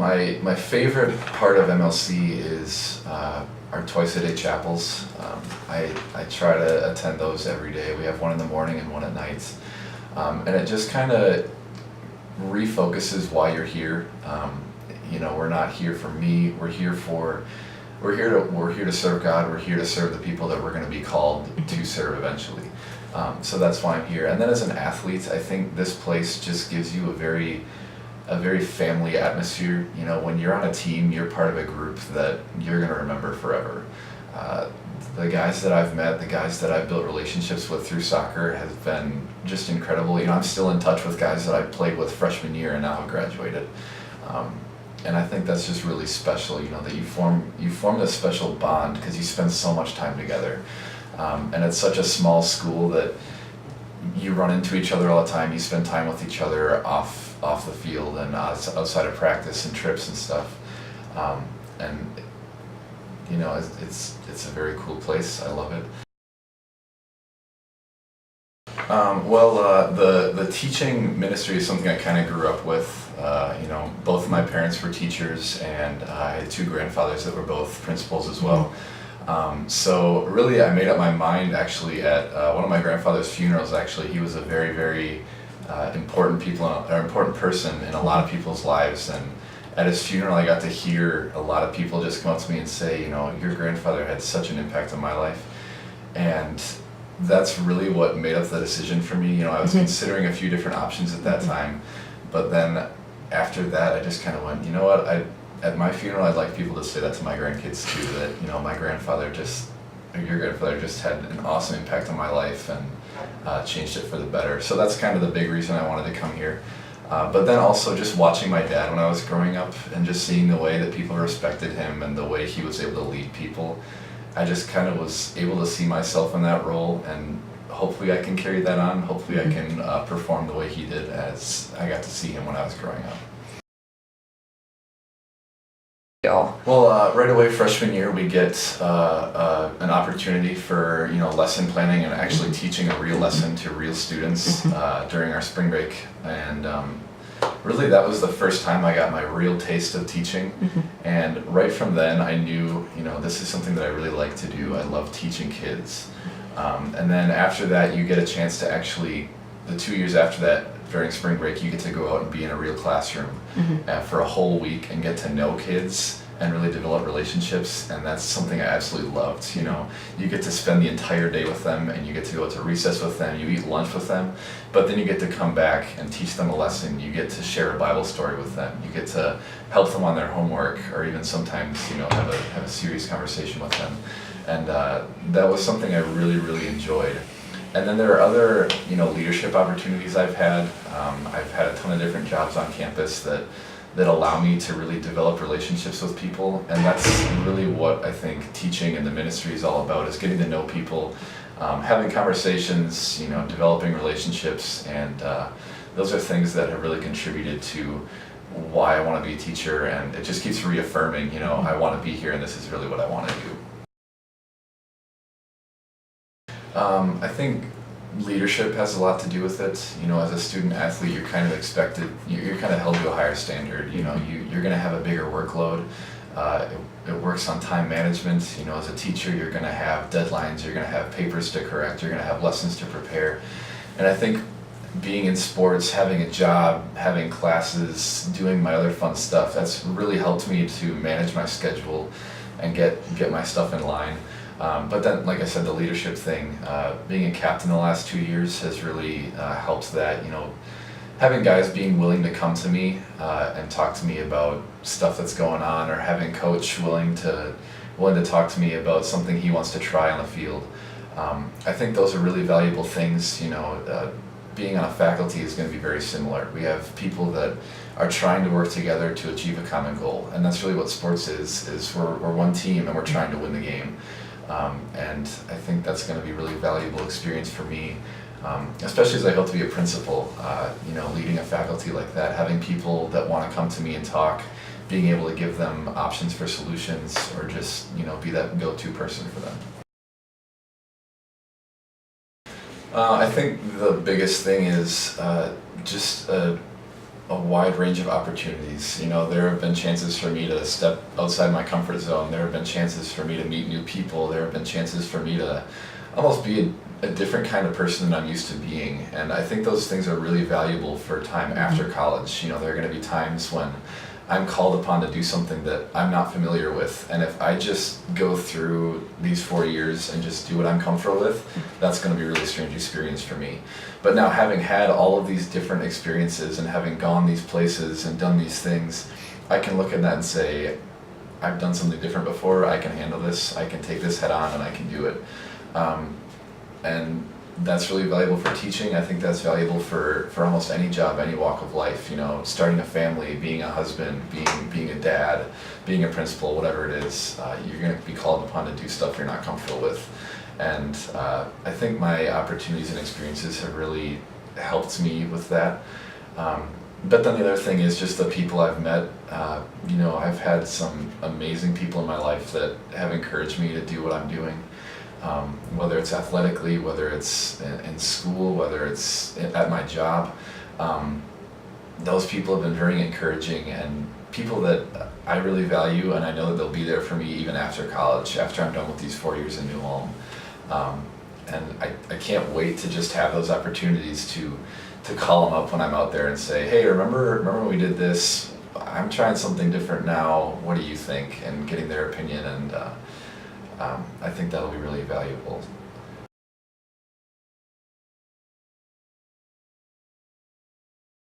My favorite part of MLC is our twice a day chapels. I try to attend those every day. We have one in the morning and one at night. And it just kind of refocuses why you're here. We're not here for me. We're here to serve God. We're here to serve the people that we're going to be called to serve eventually. So that's why I'm here. And then as an athlete, I think this place just gives you a very family atmosphere. When you're on a team, you're part of a group that you're going to remember forever. The guys that I've met, the guys that I've built relationships with through soccer have been just incredible. I'm still in touch with guys that I played with freshman year and now have graduated. And I think that's just really special, that you form this special bond because you spend so much time together. And it's such a small school that you run into each other all the time. You spend time with each other off the field and outside of practice and trips and stuff. It's a very cool place. I love it. The teaching ministry is something I kind of grew up with. Both of my parents were teachers, and I had two grandfathers that were both principals as well. So really, I made up my mind actually at one of my grandfather's funerals. Actually, he was a very, very important person in a lot of people's lives, and at his funeral, I got to hear a lot of people just come up to me and say, your grandfather had such an impact on my life, and that's really what made up the decision for me. I was considering a few different options at that time, but then after that, I just kind of went, at my funeral, I'd like people to say that to my grandkids too, that, your grandfather just had an awesome impact on my life and changed it for the better. So that's kind of the big reason I wanted to come here. But then also just watching my dad when I was growing up and just seeing the way that people respected him and the way he was able to lead people, I just kind of was able to see myself in that role, and hopefully I can carry that on. Hopefully I can perform the way he did as I got to see him when I was growing up. Well, right away freshman year we get an opportunity for lesson planning and actually teaching a real lesson to real students during our spring break, and really that was the first time I got my real taste of teaching. And right from then I knew this is something that I really like to do. I love teaching kids. And then after that you get a chance to actually, the 2 years after that, during spring break, you get to go out and be in a real classroom for a whole week and get to know kids and really develop relationships, and that's something I absolutely loved. You get to spend the entire day with them, and you get to go to recess with them, you eat lunch with them, but then you get to come back and teach them a lesson. You get to share a Bible story with them. You get to help them on their homework, or even sometimes have a serious conversation with them, and that was something I really, really enjoyed. And then there are other, leadership opportunities I've had. I've had a ton of different jobs on campus that allow me to really develop relationships with people, and that's really what I think teaching and the ministry is all about, is getting to know people, having conversations, developing relationships, and those are things that have really contributed to why I want to be a teacher, and it just keeps reaffirming, I want to be here and this is really what I want to do. I think leadership has a lot to do with it. As a student athlete, you're kind of expected, you're kind of held to a higher standard. You're going to have a bigger workload. It works on time management. As a teacher, you're going to have deadlines, you're going to have papers to correct, you're going to have lessons to prepare. And I think being in sports, having a job, having classes, doing my other fun stuff, that's really helped me to manage my schedule and get my stuff in line. But then, like I said, the leadership thing, being a captain the last 2 years has really helped that. Having guys being willing to come to me and talk to me about stuff that's going on, or having coach willing to talk to me about something he wants to try on the field. I think those are really valuable things. Being on a faculty is going to be very similar. We have people that are trying to work together to achieve a common goal, and that's really what sports is we're one team and we're trying to win the game. And I think that's going to be a really valuable experience for me, especially as I hope to be a principal, leading a faculty like that, having people that want to come to me and talk, being able to give them options for solutions, or just, be that go-to person for them. I think the biggest thing is just a a wide range of opportunities. You know, there have been chances for me to step outside my comfort zone. There have been chances for me to meet new people. There have been chances for me to almost be a different kind of person than I'm used to being. And I think those things are really valuable for time after college. You know, there are going to be times when I'm called upon to do something that I'm not familiar with. And if I just go through these 4 years and just do what I'm comfortable with, that's going to be a really strange experience for me. But now, having had all of these different experiences and having gone these places and done these things, I can look at that and say, I've done something different before, I can handle this, I can take this head on, and I can do it. And that's really valuable for teaching. I think that's valuable for almost any job, any walk of life. You know, starting a family, being a husband, being a dad, being a principal, whatever it is, you're going to be called upon to do stuff you're not comfortable with. And I think my opportunities and experiences have really helped me with that. But then the other thing is just the people I've met. You know, I've had some amazing people in my life that have encouraged me to do what I'm doing. Whether it's athletically, whether it's in school, whether it's at my job, those people have been very encouraging and people that I really value, and I know that they'll be there for me even after college, after I'm done with these 4 years in New Ulm. And I can't wait to just have those opportunities to call them up when I'm out there and say, hey, remember when we did this? I'm trying something different now. What do you think? And getting their opinion, and I think that'll be really valuable.